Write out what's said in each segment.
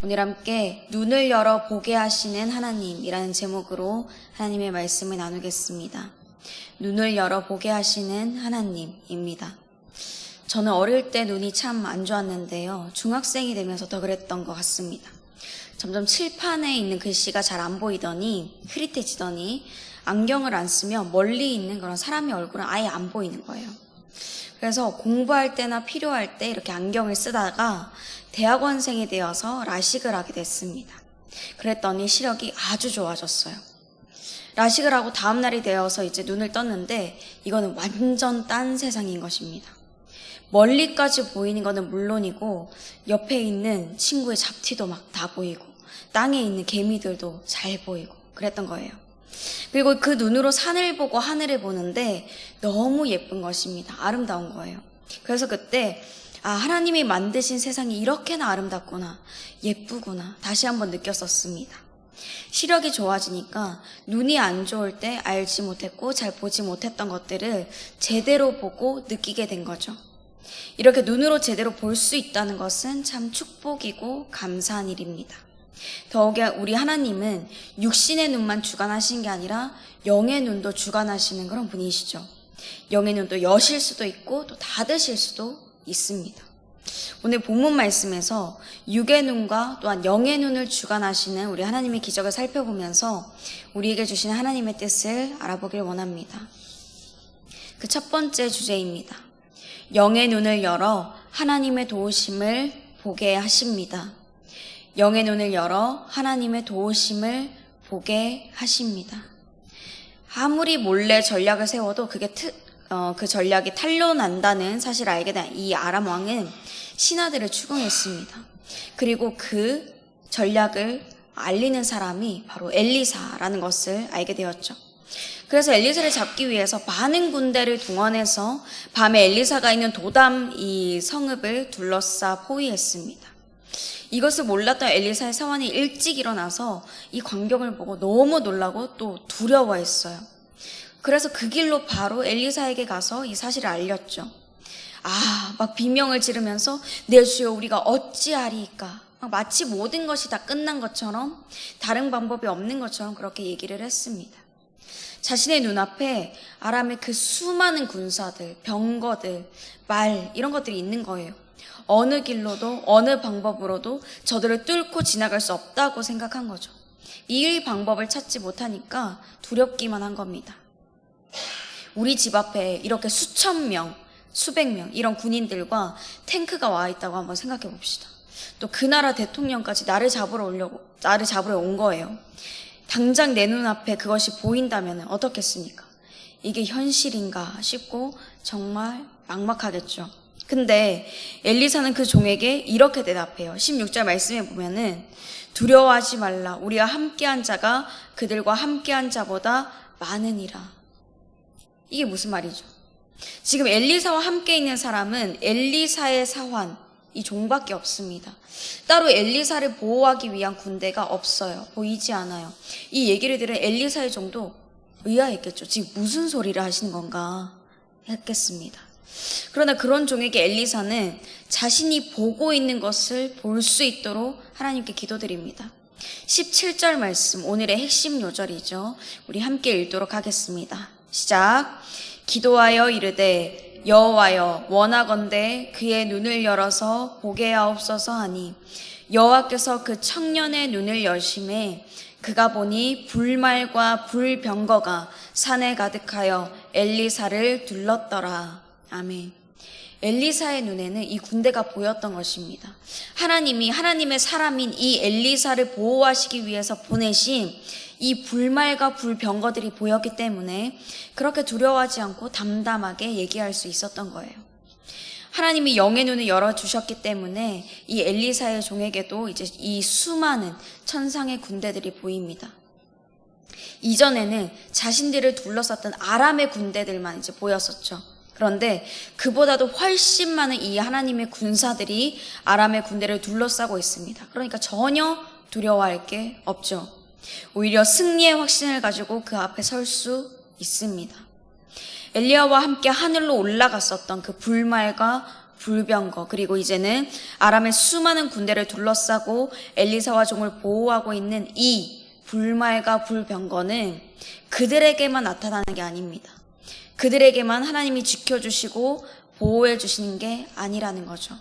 오늘 함께 눈을 열어 보게 하시는 하나님이라는 제목으로 하나님의 말씀을 나누겠습니다. 눈을 열어 보게 하시는 하나님입니다. 저는 어릴 때 눈이 참 안 좋았는데요. 중학생이 되면서 더 그랬던 것 같습니다. 점점 칠판에 있는 글씨가 잘 안 보이더니 흐릿해지더니 안경을 안 쓰면 멀리 있는 그런 사람의 얼굴은 아예 안 보이는 거예요. 그래서 공부할 때나 필요할 때 이렇게 안경을 쓰다가 대학원생이 되어서 라식을 하게 됐습니다. 그랬더니 시력이 아주 좋아졌어요. 라식을 하고 다음 날이 되어서 이제 눈을 떴는데 이거는 완전 딴 세상인 것입니다. 멀리까지 보이는 거는 물론이고 옆에 있는 친구의 잡티도 막 다 보이고 땅에 있는 개미들도 잘 보이고 그랬던 거예요. 그리고 그 눈으로 산을 보고 하늘을 보는데 너무 예쁜 것입니다. 아름다운 거예요. 그래서 그때 하나님이 만드신 세상이 이렇게나 아름답구나, 예쁘구나 다시 한번 느꼈었습니다. 시력이 좋아지니까 눈이 안 좋을 때 알지 못했고 잘 보지 못했던 것들을 제대로 보고 느끼게 된 거죠. 이렇게 눈으로 제대로 볼 수 있다는 것은 참 축복이고 감사한 일입니다. 더욱이 우리 하나님은 육신의 눈만 주관하신 게 아니라 영의 눈도 주관하시는 그런 분이시죠. 영의 눈도 여실 수도 있고 또 닫으실 수도 있습니다. 오늘 본문 말씀에서 육의 눈과 또한 영의 눈을 주관하시는 우리 하나님의 기적을 살펴보면서 우리에게 주시는 하나님의 뜻을 알아보길 원합니다. 그 첫 번째 주제입니다. 영의 눈을 열어 하나님의 도우심을 보게 하십니다. 영의 눈을 열어 하나님의 도우심을 보게 하십니다. 아무리 몰래 전략을 세워도 그 전략이 탄로난다는 사실을 알게 된 이 아람 왕은 신하들을 추궁했습니다. 그리고 그 전략을 알리는 사람이 바로 엘리사라는 것을 알게 되었죠. 그래서 엘리사를 잡기 위해서 많은 군대를 동원해서 밤에 엘리사가 있는 도담 이 성읍을 둘러싸 포위했습니다. 이것을 몰랐던 엘리사의 사환이 일찍 일어나서 이 광경을 보고 너무 놀라고 또 두려워했어요. 그래서 그 길로 바로 엘리사에게 가서 이 사실을 알렸죠. 막 비명을 지르면서 내 주여 우리가 어찌하리이까, 마치 모든 것이 다 끝난 것처럼 다른 방법이 없는 것처럼 그렇게 얘기를 했습니다. 자신의 눈앞에 아람의 그 수많은 군사들, 병거들, 말 이런 것들이 있는 거예요. 어느 길로도 어느 방법으로도 저들을 뚫고 지나갈 수 없다고 생각한 거죠. 이 방법을 찾지 못하니까 두렵기만 한 겁니다. 우리 집 앞에 이렇게 수천 명, 수백 명 이런 군인들과 탱크가 와 있다고 한번 생각해 봅시다. 또 그 나라 대통령까지 나를 잡으러 온 거예요. 당장 내 눈앞에 그것이 보인다면 어떻겠습니까? 이게 현실인가 싶고 정말 막막하겠죠. 근데 엘리사는 그 종에게 이렇게 대답해요. 16절 말씀에 보면은 두려워하지 말라. 우리와 함께한 자가 그들과 함께한 자보다 많으니라. 이게 무슨 말이죠? 지금 엘리사와 함께 있는 사람은 엘리사의 사환, 이 종밖에 없습니다. 따로 엘리사를 보호하기 위한 군대가 없어요. 보이지 않아요. 이 얘기를 들은 엘리사의 종도 의아했겠죠. 지금 무슨 소리를 하시는 건가 했겠습니다. 그러나 그런 종에게 엘리사는 자신이 보고 있는 것을 볼 수 있도록 하나님께 기도드립니다. 17절 말씀, 오늘의 핵심 요절이죠. 우리 함께 읽도록 하겠습니다. 시작. 기도하여 이르되 여호와여 원하건대 그의 눈을 열어서 보게 하옵소서 하니 여호와께서 그 청년의 눈을 여심해 그가 보니 불말과 불병거가 산에 가득하여 엘리사를 둘렀더라. 아멘. 엘리사의 눈에는 이 군대가 보였던 것입니다. 하나님이 하나님의 사람인 이 엘리사를 보호하시기 위해서 보내신 이 불말과 불병거들이 보였기 때문에 그렇게 두려워하지 않고 담담하게 얘기할 수 있었던 거예요. 하나님이 영의 눈을 열어주셨기 때문에 이 엘리사의 종에게도 이제 이 수많은 천상의 군대들이 보입니다. 이전에는 자신들을 둘러쌌던 아람의 군대들만 이제 보였었죠. 그런데 그보다도 훨씬 많은 이 하나님의 군사들이 아람의 군대를 둘러싸고 있습니다. 그러니까 전혀 두려워할 게 없죠. 오히려 승리의 확신을 가지고 그 앞에 설 수 있습니다. 엘리야와 함께 하늘로 올라갔었던 그 불말과 불병거, 그리고 이제는 아람의 수많은 군대를 둘러싸고 엘리사와 종을 보호하고 있는 이 불말과 불병거는 그들에게만 나타나는 게 아닙니다. 그들에게만 하나님이 지켜주시고 보호해 주시는 게 아니라는 거죠.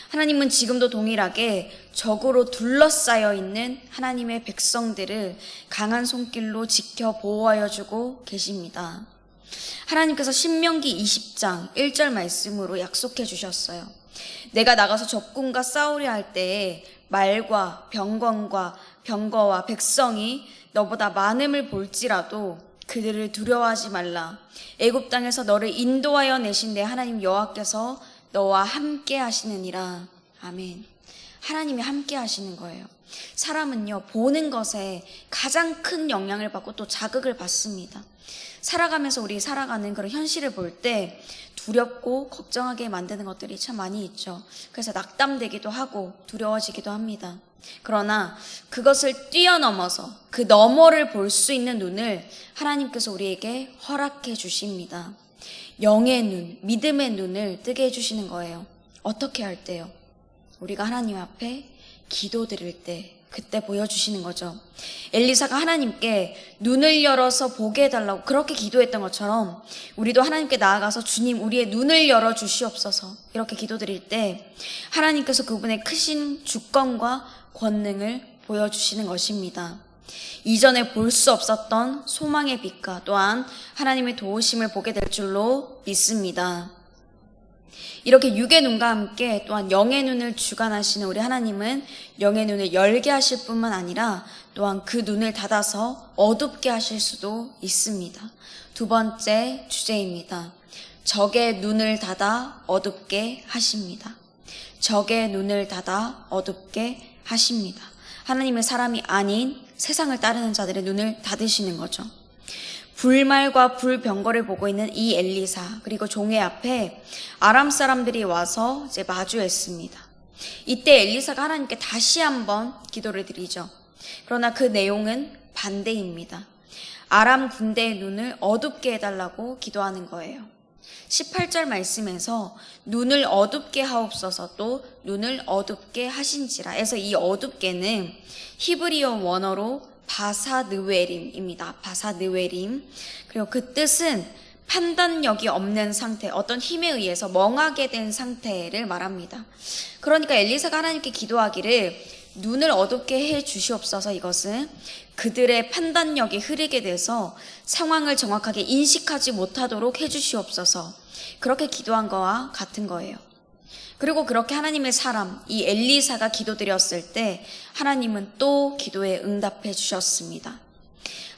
하나님은 지금도 동일하게 적으로 둘러싸여 있는 하나님의 백성들을 강한 손길로 지켜 보호하여 주고 계십니다. 하나님께서 신명기 20장 1절 말씀으로 약속해 주셨어요. 내가 나가서 적군과 싸우려 할 때에 말과 병거와 백성이 너보다 많음을 볼지라도 그들을 두려워하지 말라. 애굽 땅에서 너를 인도하여 내신 내 하나님 여호와께서 너와 함께 하시느니라. 아멘. 하나님이 함께 하시는 거예요. 사람은요, 보는 것에 가장 큰 영향을 받고 또 자극을 받습니다. 살아가면서 우리 살아가는 그런 현실을 볼 때 두렵고 걱정하게 만드는 것들이 참 많이 있죠. 그래서 낙담되기도 하고 두려워지기도 합니다. 그러나 그것을 뛰어넘어서 그 너머를 볼 수 있는 눈을 하나님께서 우리에게 허락해 주십니다. 영의 눈, 믿음의 눈을 뜨게 해주시는 거예요. 어떻게 할 때요? 우리가 하나님 앞에 기도 드릴 때, 그때 보여주시는 거죠. 엘리사가 하나님께 눈을 열어서 보게 해달라고 그렇게 기도했던 것처럼 우리도 하나님께 나아가서 주님, 우리의 눈을 열어주시옵소서 이렇게 기도드릴 때 하나님께서 그분의 크신 주권과 권능을 보여주시는 것입니다. 이전에 볼 수 없었던 소망의 빛과 또한 하나님의 도우심을 보게 될 줄로 믿습니다. 이렇게 육의 눈과 함께 또한 영의 눈을 주관하시는 우리 하나님은 영의 눈을 열게 하실 뿐만 아니라 또한 그 눈을 닫아서 어둡게 하실 수도 있습니다. 두 번째 주제입니다. 적의 눈을 닫아 어둡게 하십니다. 적의 눈을 닫아 어둡게 하십니다. 하나님의 사람이 아닌 세상을 따르는 자들의 눈을 닫으시는 거죠. 불말과 불병거를 보고 있는 이 엘리사 그리고 종의 앞에 아람 사람들이 와서 이제 마주했습니다. 이때 엘리사가 하나님께 다시 한번 기도를 드리죠. 그러나 그 내용은 반대입니다. 아람 군대의 눈을 어둡게 해달라고 기도하는 거예요. 18절 말씀에서 눈을 어둡게 하옵소서 또 눈을 어둡게 하신지라 해서 이 어둡게는 히브리어 원어로 바사느웨림입니다. 바사느웨림. 그리고 그 뜻은 판단력이 없는 상태, 어떤 힘에 의해서 멍하게 된 상태를 말합니다. 그러니까 엘리사가 하나님께 기도하기를 눈을 어둡게 해 주시옵소서, 이것은 그들의 판단력이 흐리게 돼서 상황을 정확하게 인식하지 못하도록 해 주시옵소서, 그렇게 기도한 거와 같은 거예요. 그리고 그렇게 하나님의 사람, 이 엘리사가 기도드렸을 때 하나님은 또 기도에 응답해 주셨습니다.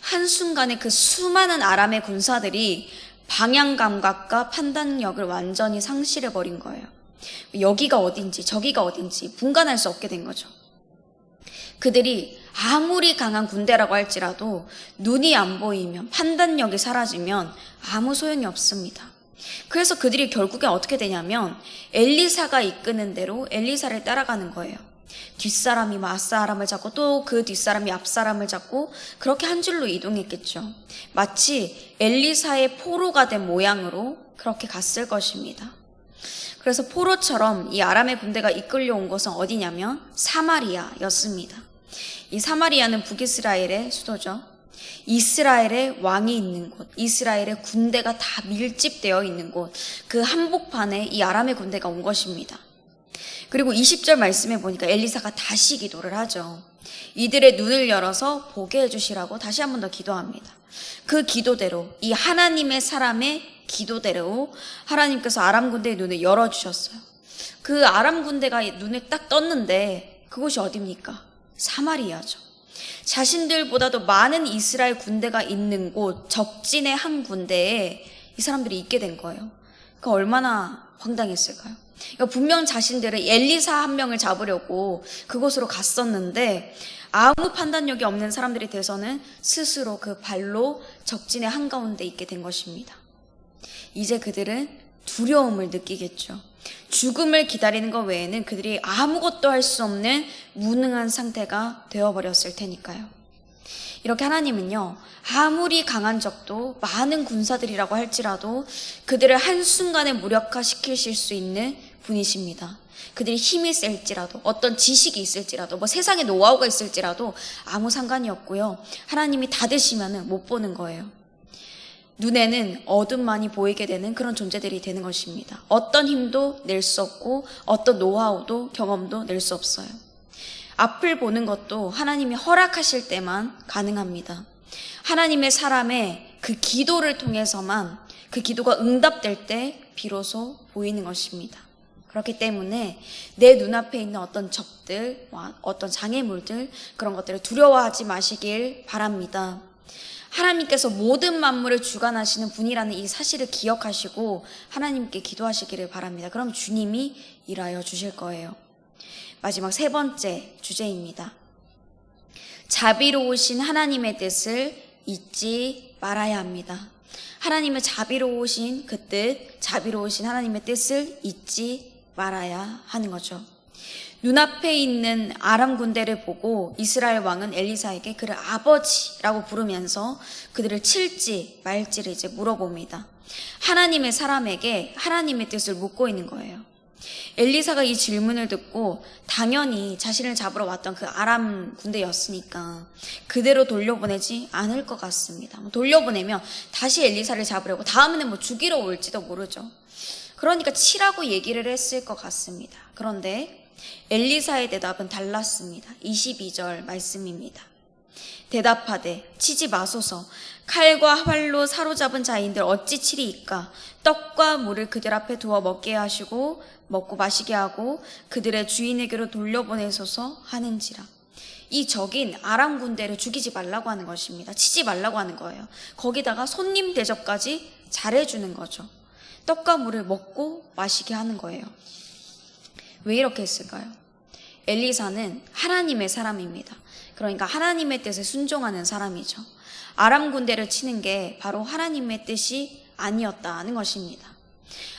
한순간에 그 수많은 아람의 군사들이 방향 감각과 판단력을 완전히 상실해버린 거예요. 여기가 어딘지 저기가 어딘지 분간할 수 없게 된 거죠. 그들이 아무리 강한 군대라고 할지라도 눈이 안 보이면, 판단력이 사라지면 아무 소용이 없습니다. 그래서 그들이 결국에 어떻게 되냐면 엘리사가 이끄는 대로 엘리사를 따라가는 거예요. 뒷사람이 앞사람을 잡고 또 그 뒷사람이 앞사람을 잡고 그렇게 한 줄로 이동했겠죠. 마치 엘리사의 포로가 된 모양으로 그렇게 갔을 것입니다. 그래서 포로처럼 이 아람의 군대가 이끌려온 곳은 어디냐면 사마리아였습니다. 이 사마리아는 북이스라엘의 수도죠. 이스라엘의 왕이 있는 곳, 이스라엘의 군대가 다 밀집되어 있는 곳, 그 한복판에 이 아람의 군대가 온 것입니다. 그리고 20절 말씀에 보니까 엘리사가 다시 기도를 하죠. 이들의 눈을 열어서 보게 해주시라고 다시 한 번 더 기도합니다. 그 기도대로, 이 하나님의 사람의 기도대로 하나님께서 아람 군대의 눈을 열어주셨어요. 그 아람 군대가 눈을 딱 떴는데 그곳이 어디입니까? 사마리아죠. 자신들보다도 많은 이스라엘 군대가 있는 곳, 적진의 한 군대에 이 사람들이 있게 된 거예요. 그러니까 얼마나 황당했을까요? 그러니까 분명 자신들은 엘리사 한 명을 잡으려고 그곳으로 갔었는데 아무 판단력이 없는 사람들이 돼서는 스스로 그 발로 적진의 한가운데 있게 된 것입니다. 이제 그들은 두려움을 느끼겠죠. 죽음을 기다리는 것 외에는 그들이 아무것도 할 수 없는 무능한 상태가 되어버렸을 테니까요. 이렇게 하나님은요, 아무리 강한 적도 많은 군사들이라고 할지라도 그들을 한순간에 무력화시키실 수 있는 분이십니다. 그들이 힘이 셀지라도, 어떤 지식이 있을지라도, 뭐 세상에 노하우가 있을지라도 아무 상관이 없고요. 하나님이 닫으시면 못 보는 거예요. 눈에는 어둠만이 보이게 되는 그런 존재들이 되는 것입니다. 어떤 힘도 낼 수 없고 어떤 노하우도 경험도 낼 수 없어요. 앞을 보는 것도 하나님이 허락하실 때만 가능합니다. 하나님의 사람의 그 기도를 통해서만, 그 기도가 응답될 때 비로소 보이는 것입니다. 그렇기 때문에 내 눈앞에 있는 어떤 적들, 어떤 장애물들, 그런 것들을 두려워하지 마시길 바랍니다. 하나님께서 모든 만물을 주관하시는 분이라는 이 사실을 기억하시고 하나님께 기도하시기를 바랍니다. 그럼 주님이 일하여 주실 거예요. 마지막 세 번째 주제입니다. 자비로우신 하나님의 뜻을 잊지 말아야 합니다. 하나님의 자비로우신 그 뜻, 자비로우신 하나님의 뜻을 잊지 말아야 하는 거죠. 눈앞에 있는 아람 군대를 보고 이스라엘 왕은 엘리사에게 그를 아버지라고 부르면서 그들을 칠지 말지를 이제 물어봅니다. 하나님의 사람에게 하나님의 뜻을 묻고 있는 거예요. 엘리사가 이 질문을 듣고 당연히 자신을 잡으러 왔던 그 아람 군대였으니까 그대로 돌려보내지 않을 것 같습니다. 돌려보내면 다시 엘리사를 잡으려고 다음에는 뭐 죽이러 올지도 모르죠. 그러니까 치라고 얘기를 했을 것 같습니다. 그런데 엘리사의 대답은 달랐습니다. 22절 말씀입니다. 대답하되 치지 마소서. 칼과 활로 사로잡은 자인들 어찌 치리이까. 떡과 물을 그들 앞에 두어 먹게 하시고 먹고 마시게 하고 그들의 주인에게로 돌려보내소서 하는지라. 이 적인 아람 군대를 죽이지 말라고 하는 것입니다. 치지 말라고 하는 거예요. 거기다가 손님 대접까지 잘해주는 거죠. 떡과 물을 먹고 마시게 하는 거예요. 왜 이렇게 했을까요? 엘리사는 하나님의 사람입니다. 그러니까 하나님의 뜻에 순종하는 사람이죠. 아람 군대를 치는 게 바로 하나님의 뜻이 아니었다는 것입니다.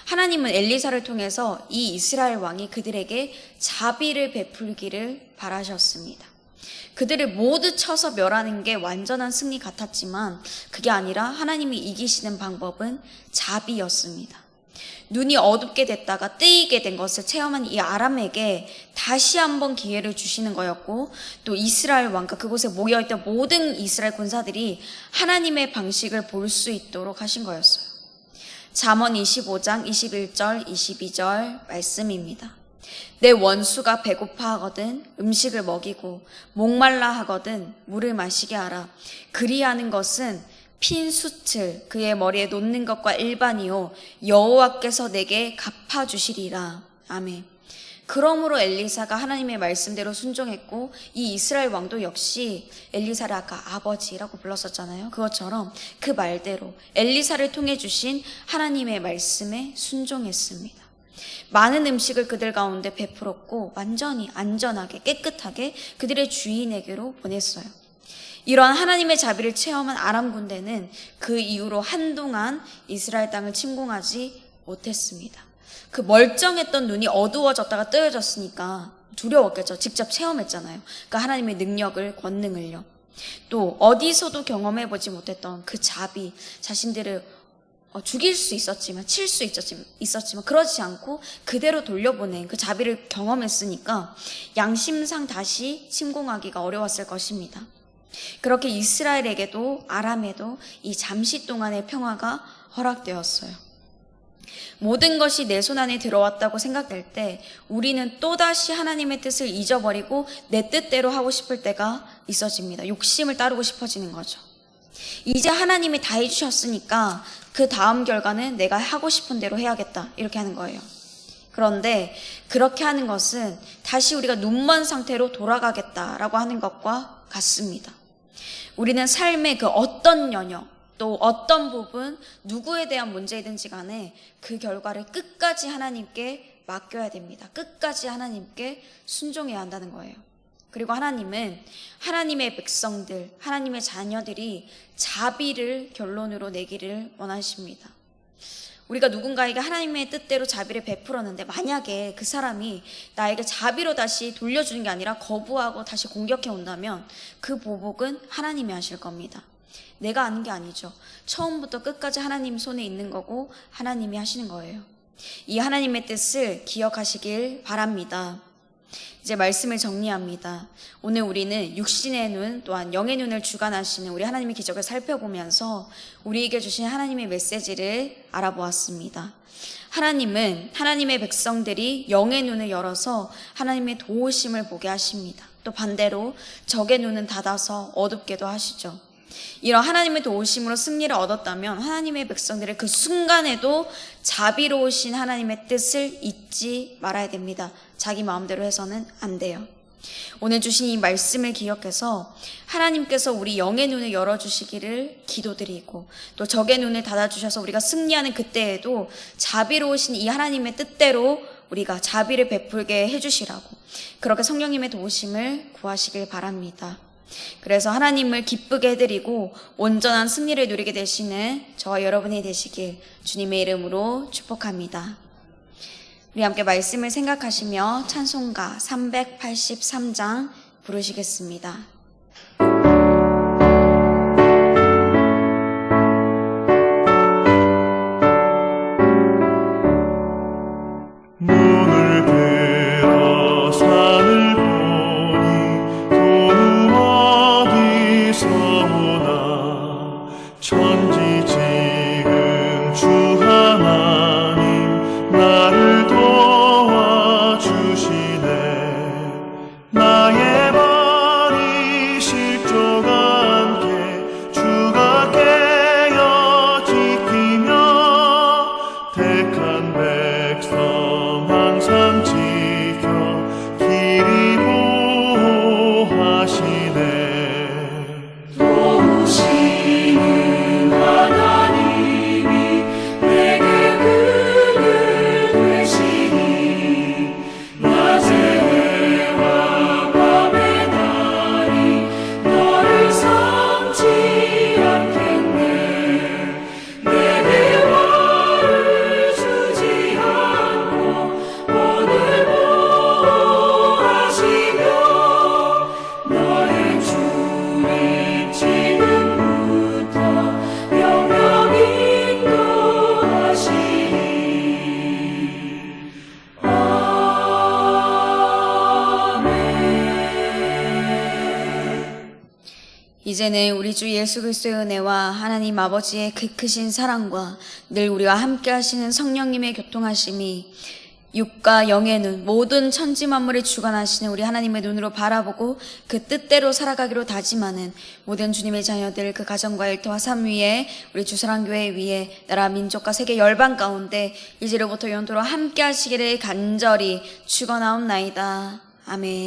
하나님은 엘리사를 통해서 이 이스라엘 왕이 그들에게 자비를 베풀기를 바라셨습니다. 그들을 모두 쳐서 멸하는 게 완전한 승리 같았지만 그게 아니라 하나님이 이기시는 방법은 자비였습니다. 눈이 어둡게 됐다가 뜨이게 된 것을 체험한 이 아람에게 다시 한번 기회를 주시는 거였고, 또 이스라엘 왕과 그곳에 모여있던 모든 이스라엘 군사들이 하나님의 방식을 볼 수 있도록 하신 거였어요. 잠언 25장 21절 22절 말씀입니다. 내 원수가 배고파 하거든 음식을 먹이고 목말라 하거든 물을 마시게 하라. 그리하는 것은 핀 숯을 그의 머리에 놓는 것과 일반이요 여호와께서 내게 갚아주시리라. 아멘. 그러므로 엘리사가 하나님의 말씀대로 순종했고 이 이스라엘 왕도 역시 엘리사를 아까 아버지라고 불렀었잖아요. 그것처럼 그 말대로 엘리사를 통해 주신 하나님의 말씀에 순종했습니다. 많은 음식을 그들 가운데 베풀었고 완전히 안전하게 깨끗하게 그들의 주인에게로 보냈어요. 이런 하나님의 자비를 체험한 아람 군대는 그 이후로 한동안 이스라엘 땅을 침공하지 못했습니다. 그 멀쩡했던 눈이 어두워졌다가 뜨여졌으니까 두려웠겠죠. 직접 체험했잖아요. 그러니까 하나님의 능력을, 권능을요. 또 어디서도 경험해보지 못했던 그 자비, 자신들을 죽일 수 있었지만, 칠 수 있었지만 그러지 않고 그대로 돌려보낸 그 자비를 경험했으니까 양심상 다시 침공하기가 어려웠을 것입니다. 그렇게 이스라엘에게도 아람에도 이 잠시 동안의 평화가 허락되었어요. 모든 것이 내 손 안에 들어왔다고 생각될 때 우리는 또다시 하나님의 뜻을 잊어버리고 내 뜻대로 하고 싶을 때가 있어집니다. 욕심을 따르고 싶어지는 거죠. 이제 하나님이 다 해주셨으니까 그 다음 결과는 내가 하고 싶은 대로 해야겠다, 이렇게 하는 거예요. 그런데 그렇게 하는 것은 다시 우리가 눈먼 상태로 돌아가겠다라고 하는 것과 같습니다. 우리는 삶의 그 어떤 영역, 또 어떤 부분, 누구에 대한 문제이든지 간에 그 결과를 끝까지 하나님께 맡겨야 됩니다. 끝까지 하나님께 순종해야 한다는 거예요. 그리고 하나님은 하나님의 백성들, 하나님의 자녀들이 자비를 결론으로 내기를 원하십니다. 우리가 누군가에게 하나님의 뜻대로 자비를 베풀었는데 만약에 그 사람이 나에게 자비로 다시 돌려주는 게 아니라 거부하고 다시 공격해 온다면 그 보복은 하나님이 하실 겁니다. 내가 하는 게 아니죠. 처음부터 끝까지 하나님 손에 있는 거고 하나님이 하시는 거예요. 이 하나님의 뜻을 기억하시길 바랍니다. 이제 말씀을 정리합니다. 오늘 우리는 육신의 눈 또한 영의 눈을 주관하시는 우리 하나님의 기적을 살펴보면서 우리에게 주신 하나님의 메시지를 알아보았습니다. 하나님은 하나님의 백성들이 영의 눈을 열어서 하나님의 도우심을 보게 하십니다. 또 반대로 적의 눈은 닫아서 어둡게도 하시죠. 이런 하나님의 도우심으로 승리를 얻었다면 하나님의 백성들의 그 순간에도 자비로우신 하나님의 뜻을 잊지 말아야 됩니다. 자기 마음대로 해서는 안 돼요. 오늘 주신 이 말씀을 기억해서 하나님께서 우리 영의 눈을 열어주시기를 기도드리고 또 적의 눈을 닫아주셔서 우리가 승리하는 그때에도 자비로우신 이 하나님의 뜻대로 우리가 자비를 베풀게 해주시라고 그렇게 성령님의 도우심을 구하시길 바랍니다. 그래서 하나님을 기쁘게 해드리고 온전한 승리를 누리게 되시는 저와 여러분이 되시길 주님의 이름으로 축복합니다. 우리 함께 말씀을 생각하시며 찬송가 383장 부르시겠습니다. 눈을 들어 산을 보니 도무 어디서 오나 천지지금 주 하나님 나를 도와주시네. 나의 발이 실족 않게 주가 깨어 지키며 택한 백성 항상 지켜 길이 보호하시네. 도우시는 하나님이 내게 그늘 되시니 낮의 해와 밤의 달이 너를 삼지 않겠네. 내게 화를 주지 않고 오늘 보호하시며 너의 주님 지금부터 영영 인도하시니. 아멘. 이제는 우리 주 예수 그리스도의 은혜와 하나님 아버지의 그 크신 사랑과 늘 우리와 함께 하시는 성령님의 교통하심이 육과 영의 눈, 모든 천지 만물을 주관하시는 우리 하나님의 눈으로 바라보고 그 뜻대로 살아가기로 다짐하는 모든 주님의 자녀들, 그 가정과 일터와 삶 위에 우리 주사랑교회 위에 나라 민족과 세계 열방 가운데 이제로부터 영원토록 함께 하시기를 간절히 축원하옵나이다. 아멘.